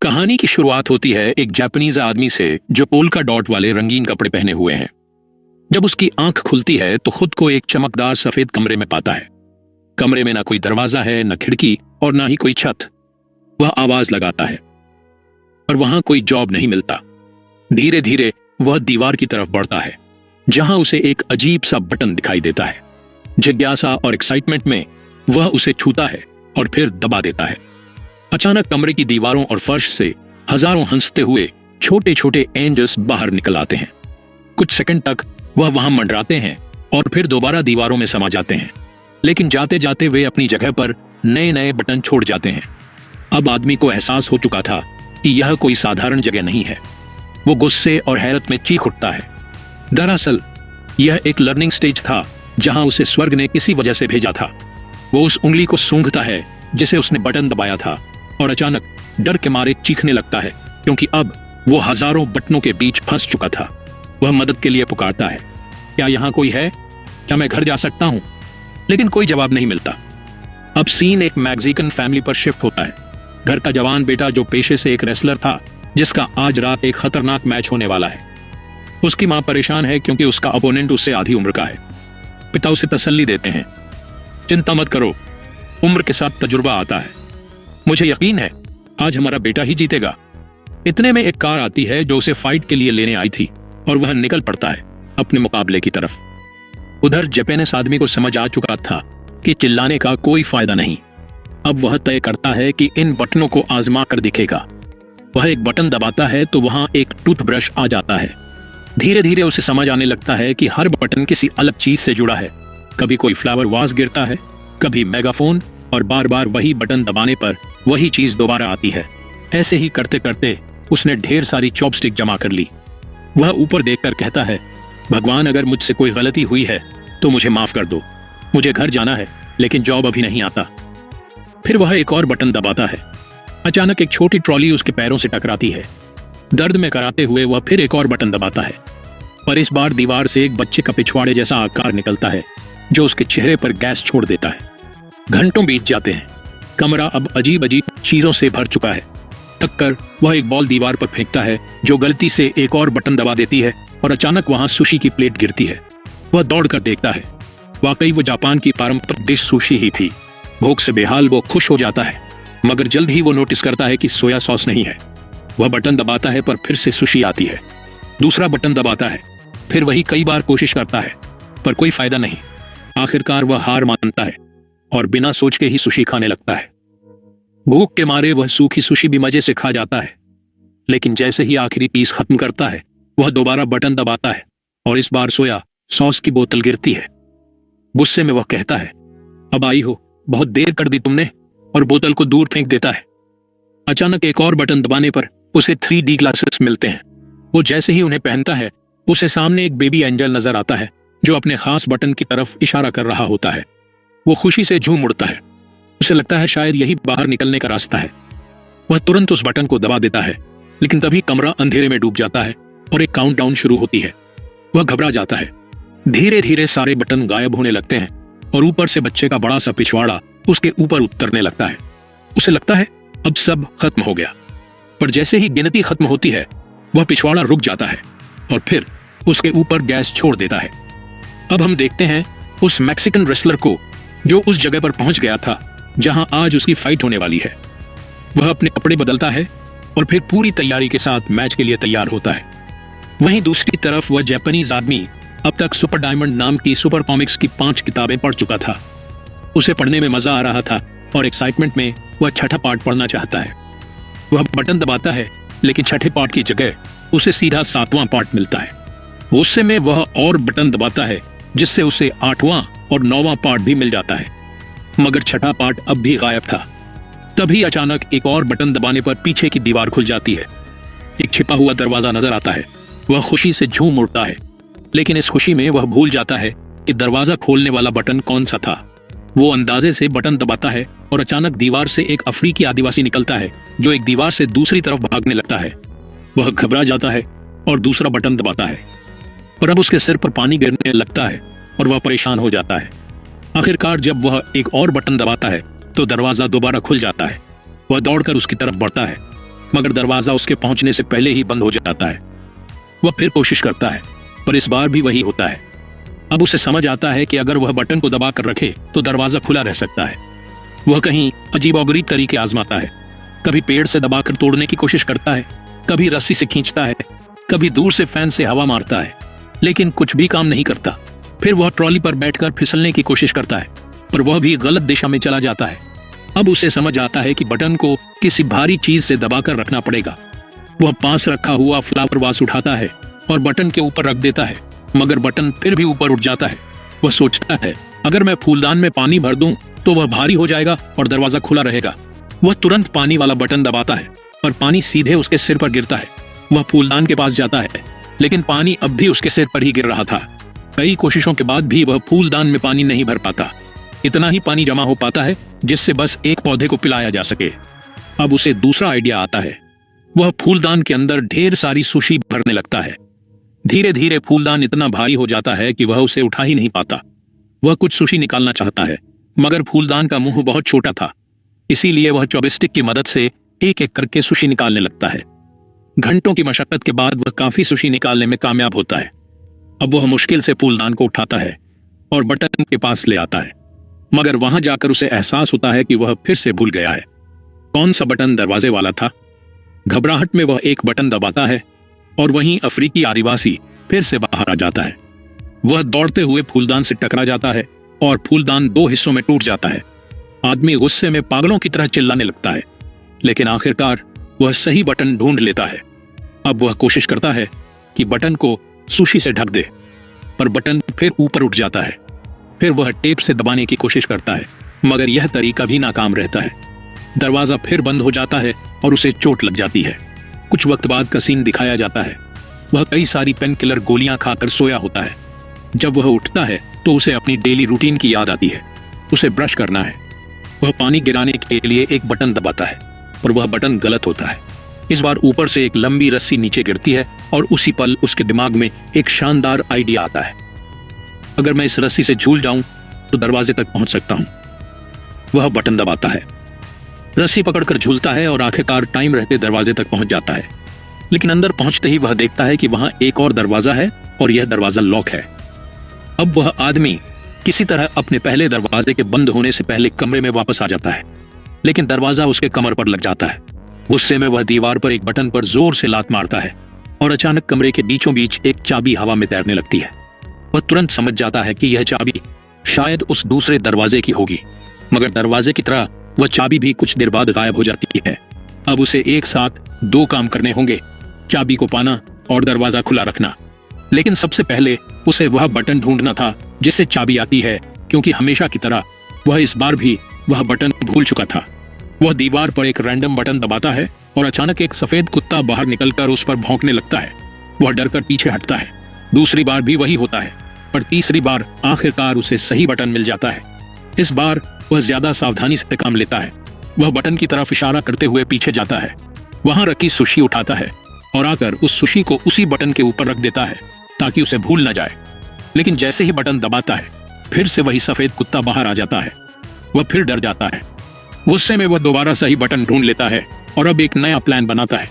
कहानी की शुरुआत होती है एक जापानीज आदमी से जो पोल्का डॉट वाले रंगीन कपड़े पहने हुए हैं। जब उसकी आंख खुलती है तो खुद को एक चमकदार सफेद कमरे में पाता है। कमरे में ना कोई दरवाजा है, न खिड़की और ना ही कोई छत। वह आवाज लगाता है पर वहां कोई जॉब नहीं मिलता। धीरे धीरे वह दीवार की तरफ बढ़ता है जहां उसे एक अजीब सा बटन दिखाई देता है। जिज्ञासा और एक्साइटमेंट में वह उसे छूता है और फिर दबा देता है। अचानक कमरे की दीवारों और फर्श से हजारों हंसते हुए छोटे छोटे एंजल्स बाहर निकल आते हैं। कुछ सेकंड तक वह वहां मंडराते हैं और फिर दोबारा दीवारों में समा जाते हैं, लेकिन जाते जाते वे अपनी जगह पर नए नए बटन छोड़ जाते हैं। अब आदमी को एहसास हो चुका था कि यह कोई साधारण जगह नहीं है। वो गुस्से और हैरत में चीख उठता है। दरअसल यह एक लर्निंग स्टेज था जहां उसे स्वर्ग ने किसी वजह से भेजा था। वो उस उंगली को सूंघता है जिसे उसने बटन दबाया था और अचानक डर के मारे चीखने लगता है, क्योंकि अब वो हजारों बटनों के बीच फंस चुका था। वह मदद के लिए पुकारता है, क्या यहां कोई है? क्या मैं घर जा सकता हूं? लेकिन कोई जवाब नहीं मिलता। अब सीन एक मैक्सिकन फैमिली पर शिफ्ट होता है। घर का जवान बेटा जो पेशे से एक रेसलर था, जिसका आज रात एक खतरनाक मैच होने वाला है। उसकी मां परेशान है क्योंकि उसका अपोनेंट उससे आधी उम्र का है। पिता उसे तसल्ली देते हैं, चिंता मत करो, उम्र के साथ तजुर्बा आता है। मुझे यकीन है आज हमारा बेटा ही जीतेगा। इतने में एक कार आती है जो उसे फाइट के लिए लेने आई थी और वह निकल पड़ता है अपने मुकाबले की तरफ। उधर जापानीज आदमी को समझ आ चुका था कि चिल्लाने का कोई फायदा नहीं। अब वह तय करता है कि इन बटनों को आजमा कर दिखेगा। वह एक बटन दबाता है तो वहां एक टूथब्रश आ जाता है। धीरे धीरे उसे समझ आने लगता है कि हर बटन किसी अलग चीज से जुड़ा है। कभी कोई फ्लावर वाज गिरता है, कभी मेगाफोन, और बार बार वही बटन दबाने पर वही चीज दोबारा आती है। ऐसे ही करते करते उसने ढेर सारी चॉपस्टिक जमा कर ली। वह ऊपर देखकर कहता है, भगवान अगर मुझसे कोई गलती हुई है तो मुझे माफ कर दो। मुझे घर जाना है लेकिन जॉब अभी नहीं आता। फिर वह एक और बटन दबाता है। अचानक एक छोटी ट्रॉली उसके पैरों से टकराती है। दर्द में कराते हुए वह फिर एक और बटन दबाता है, पर इस बार दीवार से एक बच्चे का पिछवाड़े जैसा आकार निकलता है जो उसके चेहरे पर गैस छोड़ देता है। घंटों बीत जाते हैं। कमरा अब अजीब अजीब चीजों से भर चुका है। थक कर वह एक बॉल दीवार पर फेंकता है जो गलती से एक और बटन दबा देती है और अचानक वहां सुशी की प्लेट गिरती है। वह दौड़कर देखता है, वाकई वो जापान की पारंपरिक डिश सुशी ही थी। भूख से बेहाल वो खुश हो जाता है, मगर जल्द ही वो नोटिस करता है कि सोया सॉस नहीं है। वह बटन दबाता है पर फिर से सुशी आती है। दूसरा बटन दबाता है, फिर वही कई बार कोशिश करता है पर कोई फायदा नहीं। आखिरकार वह हार मानता है और बिना सोच के ही सुशी खाने लगता है। भूख के मारे वह सूखी सुशी भी मजे से खा जाता है, लेकिन जैसे ही आखिरी पीस खत्म करता है वह दोबारा बटन दबाता है और इस बार सोया सॉस की बोतल गिरती है। गुस्से में वह कहता है, अब आई हो, बहुत देर कर दी तुमने, और बोतल को दूर फेंक देता है। अचानक एक और बटन दबाने पर उसे 3D ग्लासेस मिलते हैं। वो जैसे ही उन्हें पहनता है उसे सामने एक बेबी एंजल नजर आता है जो अपने खास बटन की तरफ इशारा कर रहा होता है। वो खुशी से झूम उठता है। उसे लगता है शायद यही बाहर निकलने का रास्ता है। वह तुरंत उस बटन को दबा देता है, लेकिन तभी कमरा अंधेरे में डूब जाता है और एक काउंटडाउन शुरू होती है। वह घबरा जाता है। धीरे धीरे सारे बटन गायब होने लगते हैं और ऊपर से बच्चे का बड़ा सा पिछवाड़ा उसके ऊपर उतरने लगता है। उसे लगता है अब सब खत्म हो गया, पर जैसे ही गिनती खत्म होती है वह पिछवाड़ा रुक जाता है और फिर उसके ऊपर गैस छोड़ देता है। अब हम देखते हैं उस मैक्सिकन रेसलर को जो उस जगह पर पहुंच गया था जहां आज उसकी फाइट होने वाली है। वह अपने कपड़े बदलता है और फिर पूरी तैयारी के साथ मैच के लिए तैयार होता है। वहीं दूसरी तरफ वह जापानीज आदमी अब तक सुपर डायमंड नाम की सुपर कॉमिक्स की 5 किताबें पढ़ चुका था। उसे पढ़ने में मजा आ रहा था और एक्साइटमेंट में वह छठा पार्ट पढ़ना चाहता है। वह बटन दबाता है, लेकिन छठे पार्ट की जगह उसे सीधा 7वां पार्ट मिलता है। गुस्से में वह और बटन दबाता है जिससे उसे 8वां और 9वां पार्ट भी मिल जाता है, मगर छठा पार्ट अब भी गायब था। तभी अचानक एक और बटन दबाने पर पीछे की दीवार खुल जाती है। एक छिपा हुआ दरवाजा नजर आता है। वह खुशी से झूम उठता है, लेकिन इस खुशी में वह भूल जाता है कि दरवाजा खोलने वाला बटन कौन सा था। वो अंदाजे से बटन दबाता है और अचानक दीवार से एक अफ्रीकी आदिवासी निकलता है जो एक दीवार से दूसरी तरफ भागने लगता है। वह घबरा जाता है और दूसरा बटन दबाता है, पर अब उसके सिर पर पानी गिरने लगता है और वह परेशान हो जाता है। आखिरकार जब वह एक और बटन दबाता है तो दरवाजा दोबारा खुल जाता है। वह दौड़कर उसकी तरफ बढ़ता है, मगर दरवाजा उसके पहुंचने से पहले ही बंद हो जाता है। वह फिर कोशिश करता है, पर इस बार भी वही होता है। अब उसे समझ आता है कि अगर वह बटन को दबा कर रखे तो दरवाजा खुला रह सकता है। वह कहीं अजीबोगरीब तरीके आजमाता है। कभी पेड़ से दबाकर तोड़ने की कोशिश करता है, कभी रस्सी से खींचता है, कभी दूर से फैन से हवा मारता है, लेकिन कुछ भी काम नहीं करता। फिर वह ट्रॉली पर बैठकर फिसलने की कोशिश करता है, पर वह भी गलत दिशा में चला जाता है। अब उसे समझ आता है कि बटन को किसी भारी चीज से दबाकर रखना पड़ेगा। वह पास रखा हुआ फ्लावर वास उठाता है और बटन के ऊपर रख देता है, मगर बटन फिर भी ऊपर उठ जाता है। वह सोचता है, अगर मैं फूलदान में पानी भर दूं तो वह भारी हो जाएगा और दरवाजा खुला रहेगा। वह तुरंत पानी वाला बटन दबाता है, पर पानी सीधे उसके सिर पर गिरता है। वह फूलदान के पास जाता है, लेकिन पानी अब भी उसके सिर पर ही गिर रहा था। कई कोशिशों के बाद भी वह फूलदान में पानी नहीं भर पाता। इतना ही पानी जमा हो पाता है जिससे बस एक पौधे को पिलाया जा सके। अब उसे दूसरा आइडिया आता है। वह फूलदान के अंदर ढेर सारी सुशी भरने लगता है। धीरे धीरे फूलदान इतना भारी हो जाता है कि वह उसे उठा ही नहीं पाता। वह कुछ सुशी निकालना चाहता है, मगर फूलदान का मुंह बहुत छोटा था, इसीलिए वह चॉपस्टिक की मदद से एक एक करके सुशी निकालने लगता है। घंटों की मशक्कत के बाद वह काफी सुशी निकालने में कामयाब होता है। अब वह मुश्किल से फूलदान को उठाता है और बटन के पास ले आता है, मगर वहां जाकर उसे एहसास होता है कि वह फिर से भूल गया है। कौन सा बटन दरवाजे वाला था? घबराहट में वह एक बटन दबाता है और वहीं अफ्रीकी आदिवासी फिर से बाहर आ जाता है। वह दौड़ते हुए फूलदान से टकरा जाता है और फूलदान दो हिस्सों में टूट जाता है। आदमी गुस्से में पागलों की तरह चिल्लाने लगता है, लेकिन आखिरकार वह सही बटन ढूंढ लेता है। अब वह कोशिश करता है कि बटन को सुशी से ढक दे, पर बटन फिर ऊपर उठ जाता है। फिर वह टेप से दबाने की कोशिश करता है, मगर यह तरीका भी नाकाम रहता है। दरवाजा फिर बंद हो जाता है और उसे चोट लग जाती है। कुछ वक्त बाद का सीन दिखाया जाता है। वह कई सारी पेन किलर गोलियां खाकर सोया होता है। जब वह उठता है तो उसे अपनी डेली रूटीन की याद आती है। उसे ब्रश करना है। वह पानी गिराने के लिए एक बटन दबाता है, पर वह बटन गलत होता है। इस बार ऊपर से एक लंबी रस्सी नीचे गिरती है और उसी पल उसके दिमाग में एक शानदार आइडिया आता है। अगर मैं इस रस्सी से झूल जाऊं तो दरवाजे तक पहुंच सकता हूं। वह बटन दबाता है, रस्सी पकड़कर झूलता है और आखिरकार टाइम रहते दरवाजे तक पहुंच जाता है। लेकिन अंदर पहुंचते ही वह देखता है कि वहां एक और दरवाजा है और यह दरवाजा लॉक है। अब वह आदमी किसी तरह अपने पहले दरवाजे के बंद होने से पहले कमरे में वापस आ जाता है, लेकिन दरवाजा उसके कमर पर लग जाता है। गुस्से में वह दीवार पर एक बटन पर जोर से लात मारता है और अचानक कमरे के बीचों बीच एक चाबी हवा में तैरने लगती है। वह तुरंत समझ जाता है कि यह चाबी शायद उस दूसरे दरवाजे की होगी, मगर दरवाजे की तरह वह चाबी भी कुछ देर बाद गायब हो जाती है। अब उसे एक साथ दो काम करने होंगे, चाबी को पाना और दरवाजा खुला रखना। लेकिन सबसे पहले उसे वह बटन ढूंढना था जिससे चाबी आती है, क्योंकि हमेशा की तरह वह इस बार भी वह बटन भूल चुका था। वह दीवार पर एक रैंडम बटन दबाता है और अचानक एक सफेद कुत्ता बाहर निकलकर उस पर भौंकने लगता है। वह डरकर पीछे हटता है। दूसरी बार भी वही होता है, पर तीसरी बार आखिरकार उसे सही बटन मिल जाता है। इस बार वह ज्यादा सावधानी से काम लेता है। वह बटन की तरफ इशारा करते हुए पीछे जाता है। वहां रखी सुशी उठाता है और आकर उस सुशी को उसी बटन के ऊपर रख देता है ताकि उसे भूल न जाए। लेकिन जैसे ही बटन दबाता है, फिर से वही सफेद कुत्ता बाहर आ जाता है। वह फिर डर जाता है। गुस्से में वह दोबारा सही बटन ढूंढ लेता है और अब एक नया प्लान बनाता है।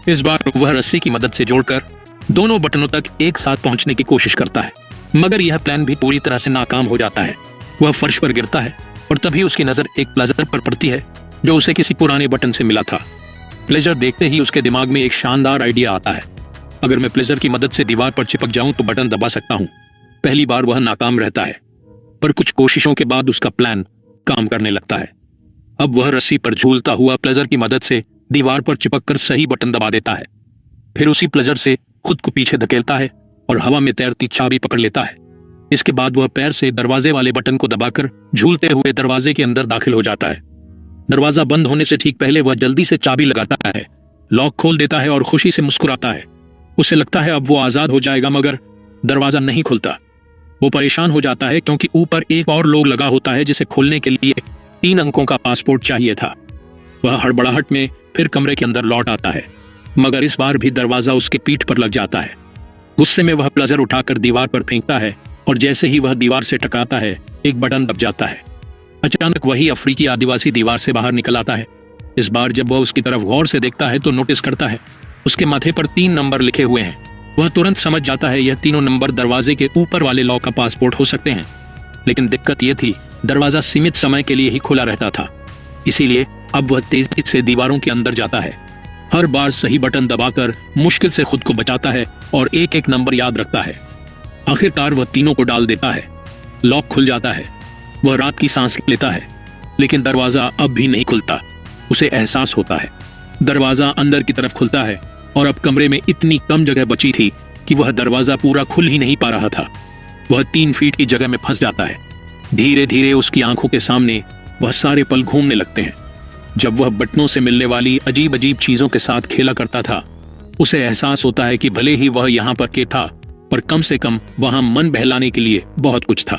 इस बार वह रस्सी की मदद से जोड़कर दोनों बटनों तक एक साथ पहुंचने की कोशिश करता है, मगर यह प्लान भी पूरी तरह से नाकाम हो जाता है। वह फर्श पर गिरता है और तभी उसकी नजर एक प्लेजर पर पड़ती है जो उसे किसी पुराने बटन से मिला था। प्लेजर देखते ही उसके दिमाग में एक शानदार आइडिया आता है। अगर मैं प्लेजर की मदद से दीवार पर चिपक जाऊं तो बटन दबा सकता हूं। पहली बार वह नाकाम रहता है, पर कुछ कोशिशों के बाद उसका प्लान काम करने लगता है। अब वह रस्सी पर झूलता हुआ प्लेजर की मदद से दीवार पर चिपककर सही बटन दबा देता है। फिर उसी प्लेजर से खुद को पीछे धकेलता है और हवा में तैरती चाबी पकड़ लेता है। इसके बाद वह पैर से दरवाजे वाले बटन को दबाकर झूलते हुए दरवाजे के अंदर दाखिल हो जाता है। दरवाजा बंद होने से ठीक पहले वह जल्दी से चाबी लगाता है, लॉक खोल देता है और खुशी से मुस्कुराता है। उसे लगता है अब वो आजाद हो जाएगा, मगर दरवाजा नहीं खुलता। वो परेशान हो जाता है क्योंकि ऊपर एक और लोग लगा होता है जिसे खोलने के लिए 3 अंकों का पासपोर्ट चाहिए था। वह हड़बड़ाहट में फिर कमरे के अंदर लौट आता है, मगर इस बार भी दरवाजा उसके पीठ पर लग जाता है। गुस्से में वह प्लेजर उठाकर दीवार पर फेंकता है और जैसे ही वह दीवार से टकराता है, एक बटन दब जाता है। अचानक वही अफ्रीकी आदिवासी दीवार से बाहर निकल आता है इस बार जब वह उसकी तरफ गौर से देखता है तो नोटिस करता है उसके माथे पर 3 नंबर लिखे हुए हैं। वह तुरंत समझ जाता है यह तीनों नंबर दरवाजे के ऊपर वाले लॉक का पासपोर्ट हो सकते हैं। लेकिन दिक्कत यह थी, दरवाजा सीमित समय के लिए ही खुला रहता था, इसीलिए अब वह तेजी से दीवारों के अंदर जाता है। हर बार सही बटन दबाकर मुश्किल से खुद को बचाता है और एक एक नंबर याद रखता है। आखिरकार वह तीनों को डाल देता है। लॉक खुल जाता है। वह रात की सांस लेता है, लेकिन दरवाजा अब भी नहीं खुलता। उसे एहसास होता है दरवाजा अंदर की तरफ खुलता है और अब कमरे में इतनी कम जगह बची थी कि वह दरवाजा पूरा खुल ही नहीं पा रहा था। वह 3 फीट की जगह में फंस जाता है। धीरे धीरे उसकी आंखों के सामने वह सारे पल घूमने लगते हैं। जब वह बटनों से मिलने वाली अजीब अजीब चीजों के साथ खेला करता था, उसे एहसास होता है कि भले ही वह यहाँ पर के था, पर कम से कम वहां मन बहलाने के लिए बहुत कुछ था।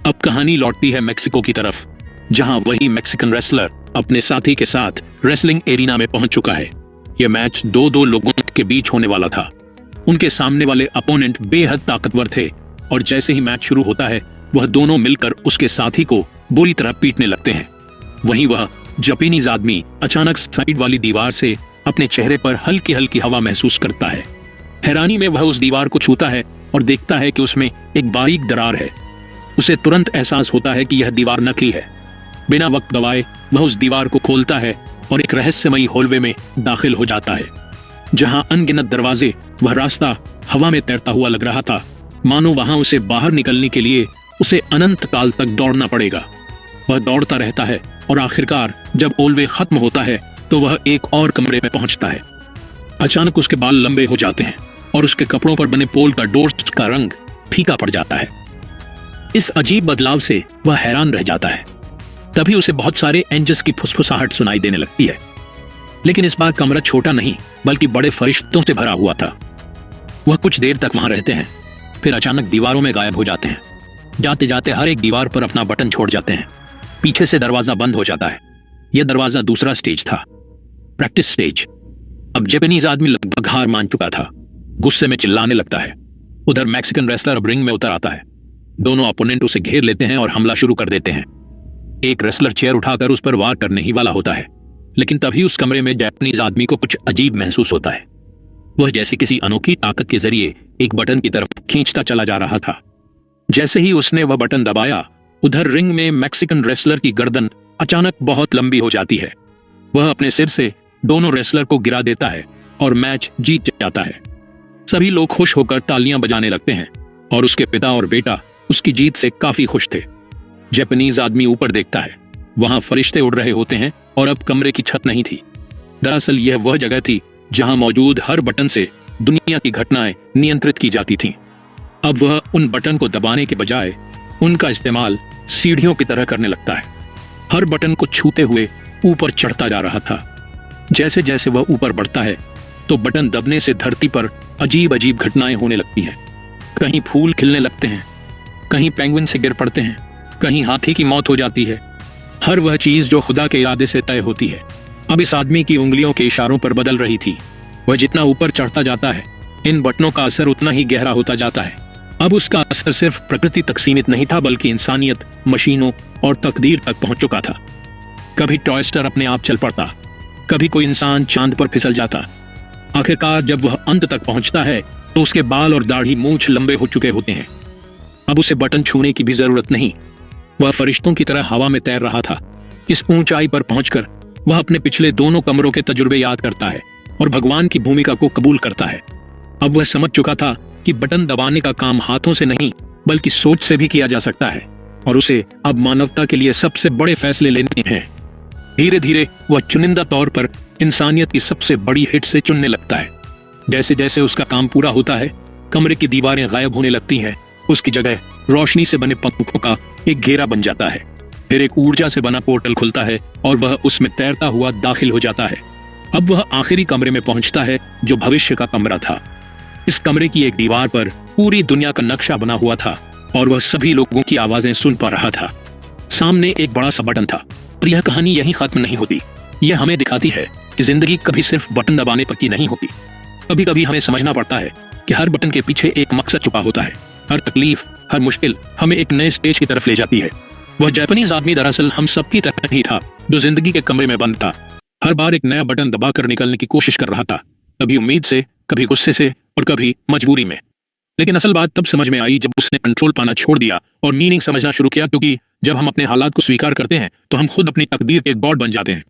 अब कहानी लौटती है मेक्सिको की तरफ, जहां वही मैक्सिकन रेसलर अपने साथी के साथ रेसलिंग एरिना में पहुंच चुका है। यह मैच दो लोगों के बीच होने वाला था। उनके सामने वाले अपोनेंट बेहद ताकतवर थे और जैसे ही मैच शुरू होता है वह दोनों मिलकर उसके साथी को बुरी तरह पीटने लगते हैं। वहीं वह जापानीज आदमी अचानक साइड वाली दीवार से अपने चेहरे पर हल्की हल्की हवा महसूस करता है। हैरानी में वह उस दीवार को छूता है और देखता है कि उसमें एक बारीक दरार है। उसे तुरंत एहसास होता है कि यह दीवार नकली है। बिना वक्त गवाए वह उस दीवार को खोलता है और एक रहस्यमयी हॉलवे में दाखिल हो जाता है, जहां अनगिनत दरवाजे वह रास्ता हवा में तैरता हुआ लग रहा था, मानो वहां उसे बाहर निकलने के लिए उसे अनंत काल तक दौड़ना पड़ेगा। वह दौड़ता रहता है और आखिरकार जब हॉलवे खत्म होता है तो वह एक और कमरे में पहुंचता है। अचानक उसके बाल लंबे हो जाते हैं और उसके कपड़ों पर बने पोल का डोर्स का रंग फीका पड़ जाता है। इस अजीब बदलाव से वह हैरान रह जाता है। तभी उसे बहुत सारे एंजल्स की फुसफुसाहट सुनाई देने लगती है। लेकिन इस बार कमरा छोटा नहीं बल्कि बड़े फरिश्तों से भरा हुआ था। वह कुछ देर तक वहां रहते हैं, फिर अचानक दीवारों में गायब हो जाते हैं। जाते जाते हर एक दीवार पर अपना बटन छोड़ जाते हैं। पीछे से दरवाजा बंद हो जाता है। यह दरवाजा दूसरा स्टेज था, प्रैक्टिस स्टेज। अब जापानीज आदमी लगभग हार मान चुका था। गुस्से में चिल्लाने लगता है। उधर मैक्सिकन रेसलर अब रिंग में उतर आता है। दोनों अपोनेंट उसे घेर लेते हैं और हमला शुरू कर देते हैं। एक रेसलर चेयर उठाकर उस पर वार करने ही वाला होता है, लेकिन तभी उस कमरे में जापानीज आदमी को कुछ अजीब महसूस होता है। वह जैसे किसी अनोखी ताकत के जरिए एक बटन की तरफ खींचता चला जा रहा था। जैसे ही उसने वह बटन दबाया, उधर रिंग में मैक्सिकन रेसलर की गर्दन अचानक बहुत लंबी हो जाती है। वह अपने सिर से दोनों रेसलर को गिरा देता है और मैच जीत जाता है। सभी लोग खुश होकर तालियां बजाने लगते हैं और उसके पिता और बेटा उसकी जीत से काफी खुश थे। जापानीज आदमी ऊपर देखता है। वहां फरिश्ते उड़ रहे होते हैं और अब कमरे की छत नहीं थी। दरअसल यह वह जगह थी जहां मौजूद हर बटन से दुनिया की घटनाएं नियंत्रित की जाती थीं। अब वह उन बटन को दबाने के बजाय उनका इस्तेमाल सीढ़ियों की तरह करने लगता है। हर बटन को छूते हुए ऊपर चढ़ता जा रहा था। जैसे जैसे वह ऊपर बढ़ता है तो बटन दबने से धरती पर अजीब अजीब घटनाएं होने लगती हैं। कहीं फूल खिलने लगते हैं, कहीं पेंगुइन से गिर पड़ते हैं, कहीं हाथी की मौत हो जाती है। हर वह चीज जो खुदा के इरादे से तय होती है अब इस आदमी की उंगलियों के इशारों पर बदल रही थी। वह जितना ऊपर चढ़ता जाता है, इन बटनों का असर उतना ही गहरा होता जाता है। अब उसका असर सिर्फ प्रकृति तक सीमित नहीं था, बल्कि इंसानियत, मशीनों और तकदीर तक पहुंच चुका था। कभी टॉयस्टर अपने आप चल पड़ता, कभी कोई इंसान चांद पर फिसल जाता। आखिरकार जब वह अंत तक पहुंचता है तो उसके बाल और दाढ़ी मूंछ लंबे हो चुके होते हैं। अब उसे बटन छूने की भी जरूरत नहीं। वह फरिश्तों की तरह हवा में तैर रहा था। इस ऊंचाई पर पहुंचकर वह अपने पिछले दोनों कमरों के तजुर्बे याद करता है और भगवान की भूमिका को कबूल करता है। अब वह समझ चुका था कि बटन दबाने का काम हाथों से नहीं बल्कि सोच से भी किया जा सकता है और उसे अब मानवता के लिए सबसे बड़े फैसले लेने हैं। धीरे धीरे वह चुनिंदा तौर पर इंसानियत की सबसे बड़ी हिट से चुनने लगता है। जैसे जैसे उसका काम पूरा होता है, कमरे की दीवारें गायब होने लगती हैं। उसकी जगह रोशनी से बने पंखों का एक घेरा बन जाता है। फिर एक ऊर्जा से बना पोर्टल खुलता है और वह उसमें तैरता हुआ दाखिल हो जाता है। अब वह आखिरी कमरे में पहुंचता है जो भविष्य का कमरा था। इस कमरे की एक दीवार पर पूरी दुनिया का नक्शा बना हुआ था और वह सभी लोगों की आवाजें सुन पा रहा था। सामने एक बड़ा सा बटन था, पर यह कहानी यहीं खत्म नहीं होती। यह हमें दिखाती है कि जिंदगी कभी सिर्फ बटन दबाने तक की नहीं होती। कभी कभी हमें समझना पड़ता है कि हर बटन के पीछे एक मकसद छुपा होता है। हर तकलीफ, हर मुश्किल हमें एक नए स्टेज की तरफ ले जाती है। वह जापानीज आदमी दरअसल हम सबकी तरह ही था, जो जिंदगी के कमरे में बंद था। हर बार एक नया बटन दबाकर निकलने की कोशिश कर रहा था, कभी उम्मीद से, कभी गुस्से से और कभी मजबूरी में। लेकिन असल बात तब समझ में आई जब उसने कंट्रोल पाना छोड़ दिया और मीनिंग समझना शुरू किया, क्योंकि जब हम अपने हालात को स्वीकार करते हैं तो हम खुद अपनी तकदीर के एक गॉड बन जाते हैं।